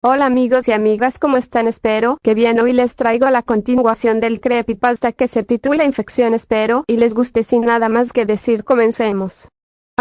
Hola amigos y amigas, ¿cómo están? Espero que bien. Hoy les traigo la continuación del creepypasta que se titula Infección. Espero y les guste. Sin nada más que decir, comencemos.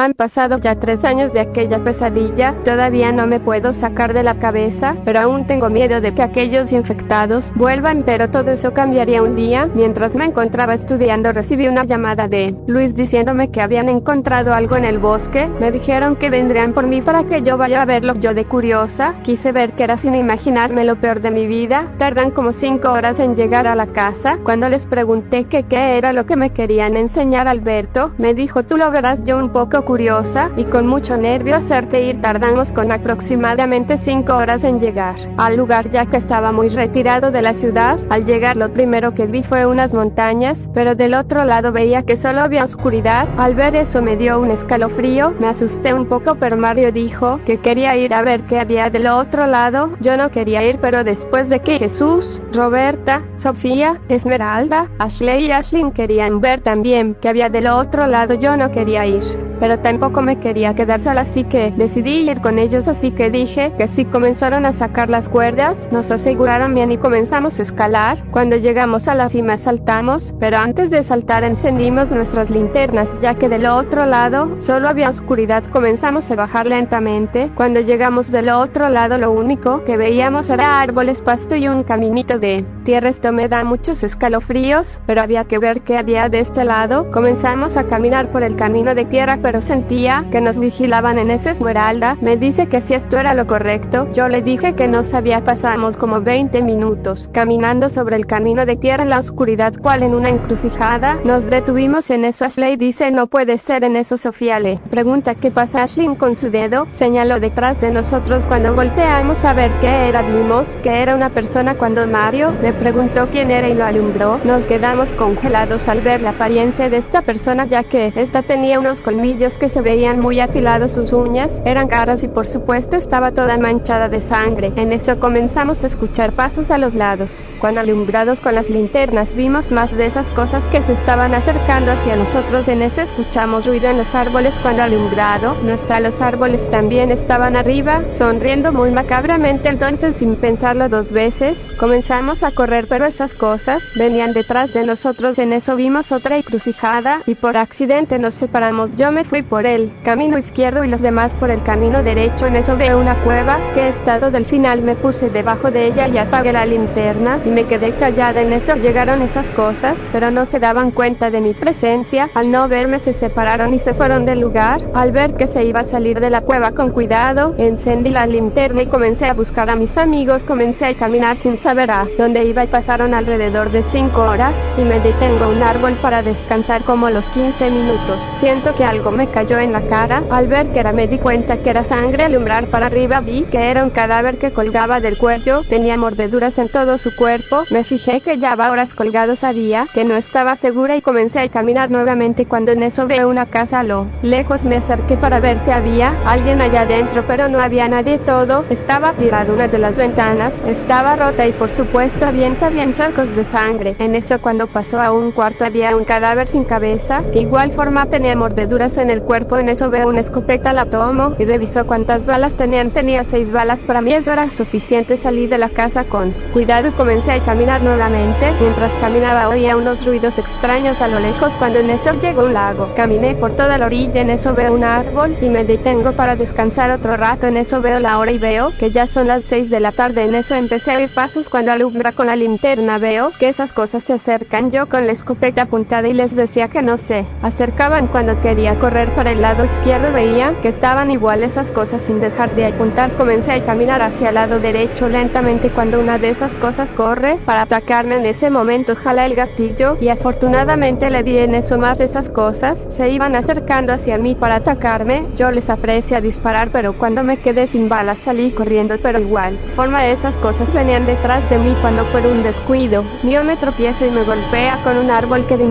Han pasado ya 3 años de aquella pesadilla, todavía no me puedo sacar de la cabeza, pero aún tengo miedo de que aquellos infectados vuelvan, pero todo eso cambiaría un día. Mientras me encontraba estudiando, recibí una llamada de Luis diciéndome que habían encontrado algo en el bosque. Me dijeron que vendrían por mí para que yo vaya a verlo. Yo, de curiosa, quise ver qué era sin imaginarme lo peor de mi vida. Tardan como 5 horas en llegar a la casa. Cuando les pregunté que qué era lo que me querían enseñar, Alberto me dijo: tú lo verás. Yo, un poco curiosa y con mucho nervio, hacerte ir. Tardamos con aproximadamente 5 horas en llegar al lugar, ya que estaba muy retirado de la ciudad. Al llegar, lo primero que vi fue unas montañas, pero del otro lado veía que solo había oscuridad. Al ver eso me dio un escalofrío, me asusté un poco, pero Mario dijo que quería ir a ver qué había del otro lado. Yo no quería ir, pero después de que Jesús, Roberta, Sofía, Esmeralda, Ashley y Ashlyn querían ver también qué había del otro lado, yo no quería ir, pero tampoco me quería quedar sola, así que decidí ir con ellos. Así que dije que sí. Comenzaron a sacar las cuerdas, nos aseguraron bien y comenzamos a escalar. Cuando llegamos a la cima saltamos, pero antes de saltar encendimos nuestras linternas, ya que del otro lado solo había oscuridad. Comenzamos a bajar lentamente. Cuando llegamos del otro lado, lo único que veíamos era árboles, pasto y un caminito de tierra. Esto me da muchos escalofríos, pero había que ver qué había de este lado. Comenzamos a caminar por el camino de tierra, pero sentía que nos vigilaban. En eso Esmeralda me dice que si esto era lo correcto. Yo le dije que no sabía. Pasamos como 20 minutos caminando sobre el camino de tierra en la oscuridad, cual en una encrucijada. Nos detuvimos. En eso Ashley dice: no puede ser. En eso Sofía le pregunta qué pasa. Ashley con su dedo señaló detrás de nosotros. Cuando volteamos a ver qué era, vimos que era una persona. Cuando Mario le preguntó quién era y lo alumbró, nos quedamos congelados al ver la apariencia de esta persona, ya que esta tenía unos colmillos que se veían muy afilados. Sus uñas eran caras y por supuesto estaba toda manchada de sangre. En eso comenzamos a escuchar pasos a los lados. Cuando, alumbrados con las linternas, vimos más de esas cosas que se estaban acercando hacia nosotros. En eso escuchamos ruido en los árboles. Cuando alumbrado los árboles también estaban arriba, sonriendo muy macabramente. Entonces, sin pensarlo 2 veces, comenzamos a correr, pero esas cosas venían detrás de nosotros. En eso vimos otra encrucijada y por accidente nos separamos. Yo me fui por el camino izquierdo y los demás por el camino derecho. En eso veo una cueva que he estado del final. Me puse debajo de ella y apagué la linterna y me quedé callada. En eso llegaron esas cosas, pero no se daban cuenta de mi presencia. Al no verme se separaron y se fueron del lugar. Al ver que se iba a salir de la cueva con cuidado, encendí la linterna y comencé a buscar a mis amigos. Comencé a caminar sin saber a dónde iba y pasaron alrededor de 5 horas y me detengo a un árbol para descansar. Como a los 15 minutos siento que algo me cayó en la cara. Al ver que era, me di cuenta que era sangre. Alumbrar para arriba vi que era un cadáver que colgaba del cuello. Tenía mordeduras en todo su cuerpo. Me fijé que llevaba horas colgado. Sabía que no estaba segura y comencé a caminar nuevamente. Cuando en eso veo una casa a lo lejos, me acerqué para ver si había alguien allá adentro, pero no había nadie. Todo estaba tirado. Una de las ventanas estaba rota y por supuesto había charcos de sangre. En eso, cuando pasó a un cuarto, había un cadáver sin cabeza que igual forma tenía mordeduras en el cuerpo. En eso veo una escopeta, la tomo y revisó cuántas balas tenían. Tenía 6 balas. Para mí eso era suficiente. Salí de la casa con cuidado y comencé a caminar nuevamente. Mientras caminaba oía unos ruidos extraños a lo lejos. Cuando en eso llegó un lago, caminé por toda la orilla. En eso veo un árbol y me detengo para descansar otro rato. En eso veo la hora y veo que ya son las 6 de la tarde. En eso empecé a oír pasos. Cuando alumbra con la linterna veo que esas cosas se acercan. Yo con la escopeta apuntada y les decía que no se acercaban. Cuando quería correr para el lado izquierdo veía que estaban igual esas cosas. Sin dejar de apuntar comencé a caminar hacia el lado derecho lentamente. Cuando una de esas cosas corre para atacarme, en ese momento jalé el gatillo y afortunadamente le di. En eso más esas cosas se iban acercando hacia mí para atacarme. Yo les aprecia a disparar, pero cuando me quedé sin balas salí corriendo, pero igual forma esas cosas venían detrás de mí. Cuando por un descuido mío me tropiezo y me golpea con un árbol que de